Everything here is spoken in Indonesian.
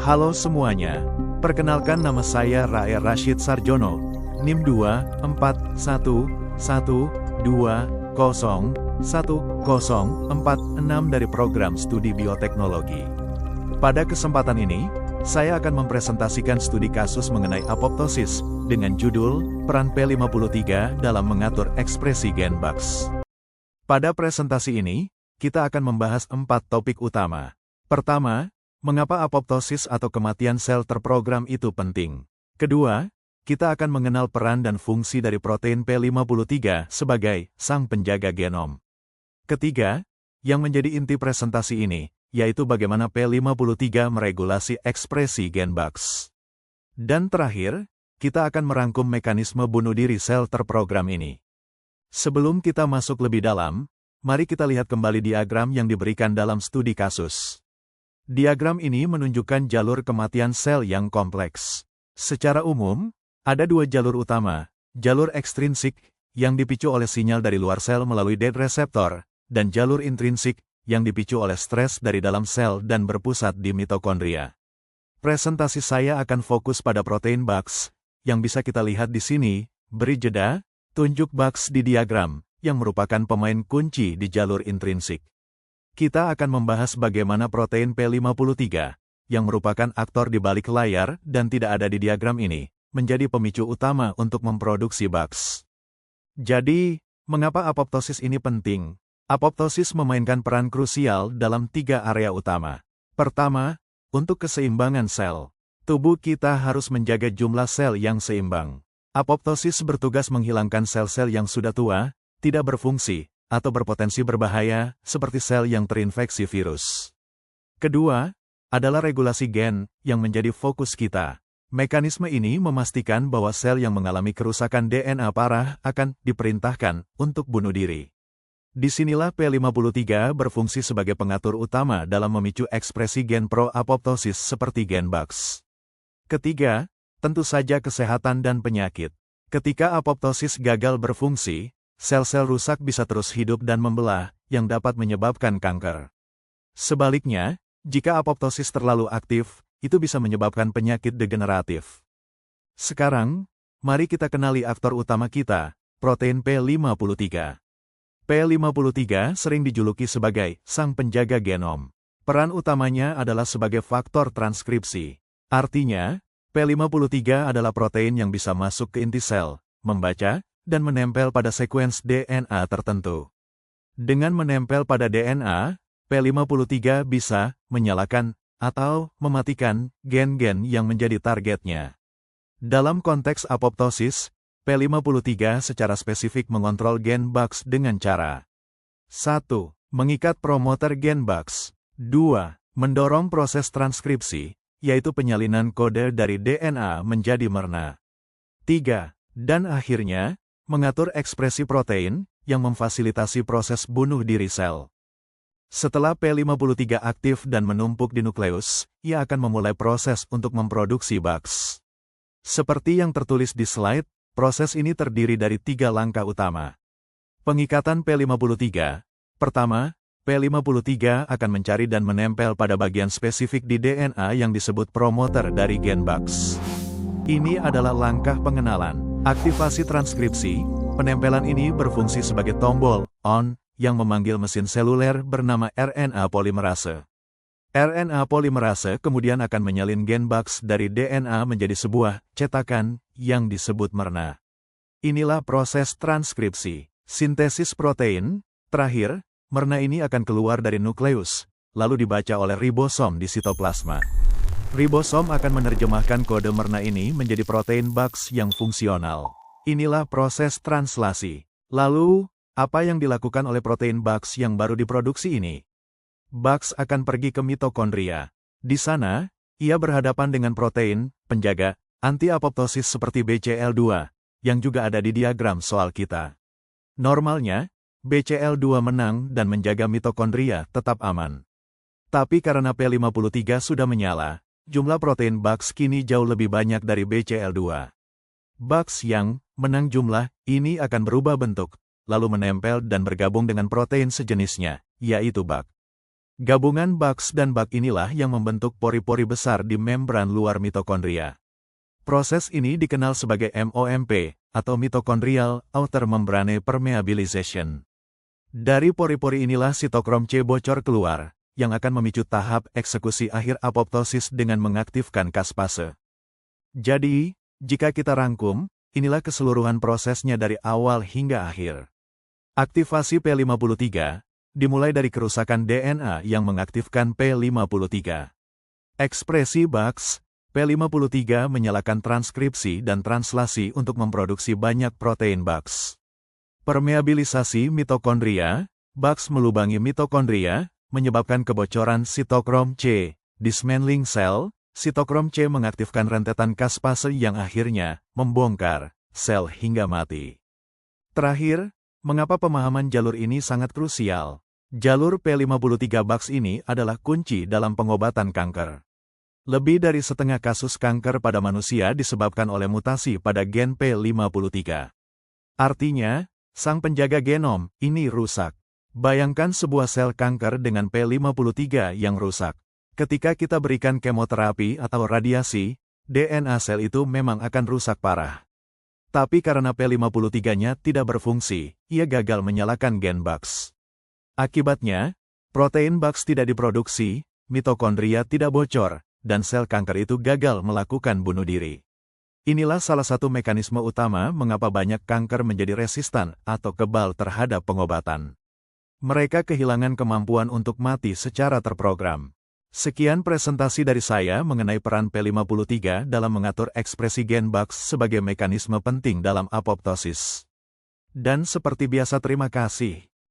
Halo semuanya, perkenalkan nama saya Rae Rashid Sarjono, NIM 24112011046 dari program studi bioteknologi. Pada kesempatan ini, saya akan mempresentasikan studi kasus mengenai apoptosis dengan judul Peran P53 dalam mengatur ekspresi gen Bugs. Pada presentasi ini, kita akan membahas 4 topik utama. Pertama, mengapa apoptosis atau kematian sel terprogram itu penting. Kedua, kita akan mengenal peran dan fungsi dari protein P53 sebagai sang penjaga genom. Ketiga, yang menjadi inti presentasi ini, yaitu bagaimana P53 meregulasi ekspresi gen Bugs. Dan terakhir, kita akan merangkum mekanisme bunuh diri sel terprogram ini. Sebelum kita masuk lebih dalam, mari kita lihat kembali diagram yang diberikan dalam studi kasus. Diagram ini menunjukkan jalur kematian sel yang kompleks. Secara umum, ada 2 jalur utama, jalur ekstrinsik, yang dipicu oleh sinyal dari luar sel melalui dead receptor, dan jalur intrinsik, yang dipicu oleh stres dari dalam sel dan berpusat di mitokondria. Presentasi saya akan fokus pada protein Bugs, yang bisa kita lihat di sini, beri jeda, tunjuk Bugs di diagram, yang merupakan pemain kunci di jalur intrinsik. Kita akan membahas bagaimana protein P53, yang merupakan aktor di balik layar dan tidak ada di diagram ini, menjadi pemicu utama untuk memproduksi Bugs. Jadi, mengapa apoptosis ini penting? Apoptosis memainkan peran krusial dalam 3 area utama. Pertama, untuk keseimbangan sel. Tubuh kita harus menjaga jumlah sel yang seimbang. Apoptosis bertugas menghilangkan sel-sel yang sudah tua, tidak berfungsi, atau berpotensi berbahaya, seperti sel yang terinfeksi virus. Kedua, adalah regulasi gen, yang menjadi fokus kita. Mekanisme ini memastikan bahwa sel yang mengalami kerusakan DNA parah akan diperintahkan untuk bunuh diri. Disinilah P53 berfungsi sebagai pengatur utama dalam memicu ekspresi gen pro-apoptosis seperti gen Bugs. Ketiga, tentu saja kesehatan dan penyakit. Ketika apoptosis gagal berfungsi, sel-sel rusak bisa terus hidup dan membelah, yang dapat menyebabkan kanker. Sebaliknya, jika apoptosis terlalu aktif, itu bisa menyebabkan penyakit degeneratif. Sekarang, mari kita kenali aktor utama kita, protein P53. P53 sering dijuluki sebagai sang penjaga genom. Peran utamanya adalah sebagai faktor transkripsi. Artinya, P53 adalah protein yang bisa masuk ke inti sel, membaca, dan menempel pada sekuens DNA tertentu. Dengan menempel pada DNA, P53 bisa menyalakan atau mematikan gen-gen yang menjadi targetnya. Dalam konteks apoptosis, P53 secara spesifik mengontrol gen Bugs dengan cara 1. Mengikat promoter gen Bugs. 2. Mendorong proses transkripsi, yaitu penyalinan kode dari DNA menjadi merna. 3. Dan akhirnya, mengatur ekspresi protein, yang memfasilitasi proses bunuh diri sel. Setelah P53 aktif dan menumpuk di nukleus, ia akan memulai proses untuk memproduksi Bugs. Seperti yang tertulis di slide, proses ini terdiri dari 3 langkah utama. Pengikatan P53. Pertama, P53 akan mencari dan menempel pada bagian spesifik di DNA yang disebut promoter dari gen Bugs. Ini adalah langkah pengenalan. Aktivasi transkripsi, penempelan ini berfungsi sebagai tombol on yang memanggil mesin seluler bernama RNA polimerase. RNA polimerase kemudian akan menyalin gen Bugs dari DNA menjadi sebuah cetakan yang disebut merna. Inilah proses transkripsi. Sintesis protein. Terakhir, merna ini akan keluar dari nukleus, lalu dibaca oleh ribosom di sitoplasma. Ribosom akan menerjemahkan kode merna ini menjadi protein Bugs yang fungsional. Inilah proses translasi. Lalu, apa yang dilakukan oleh protein Bugs yang baru diproduksi ini? Bugs akan pergi ke mitokondria. Di sana, ia berhadapan dengan protein penjaga anti-apoptosis seperti BCL2, yang juga ada di diagram soal kita. Normalnya, BCL2 menang dan menjaga mitokondria tetap aman. Tapi karena P53 sudah menyala, jumlah protein Bugs kini jauh lebih banyak dari BCL2. Bugs yang menang jumlah ini akan berubah bentuk, lalu menempel dan bergabung dengan protein sejenisnya, yaitu Bug. Gabungan Bugs dan bug inilah yang membentuk pori-pori besar di membran luar mitokondria. Proses ini dikenal sebagai MOMP, atau Mitochondrial Outer Membrane Permeabilization. Dari pori-pori inilah sitokrom C bocor keluar, yang akan memicu tahap eksekusi akhir apoptosis dengan mengaktifkan caspase. Jadi, jika kita rangkum, inilah keseluruhan prosesnya dari awal hingga akhir. Aktivasi P53 dimulai dari kerusakan DNA yang mengaktifkan P53. Ekspresi Bugs, P53 menyalakan transkripsi dan translasi untuk memproduksi banyak protein Bugs. Permeabilisasi mitokondria, Bugs melubangi mitokondria, menyebabkan kebocoran sitokrom C. Dismantling sel, sitokrom C mengaktifkan rentetan caspase yang akhirnya membongkar sel hingga mati. Terakhir, mengapa pemahaman jalur ini sangat krusial? Jalur P53 Bugs ini adalah kunci dalam pengobatan kanker. Lebih dari setengah kasus kanker pada manusia disebabkan oleh mutasi pada gen P53. Artinya, sang penjaga genom ini rusak. Bayangkan sebuah sel kanker dengan P53 yang rusak. Ketika kita berikan kemoterapi atau radiasi, DNA sel itu memang akan rusak parah. Tapi karena P53-nya tidak berfungsi, ia gagal menyalakan gen Bugs. Akibatnya, protein Bugs tidak diproduksi, mitokondria tidak bocor, dan sel kanker itu gagal melakukan bunuh diri. Inilah salah satu mekanisme utama mengapa banyak kanker menjadi resistan atau kebal terhadap pengobatan. Mereka kehilangan kemampuan untuk mati secara terprogram. Sekian presentasi dari saya mengenai peran P53 dalam mengatur ekspresi gen Bugs sebagai mekanisme penting dalam apoptosis. Dan seperti biasa terima kasih.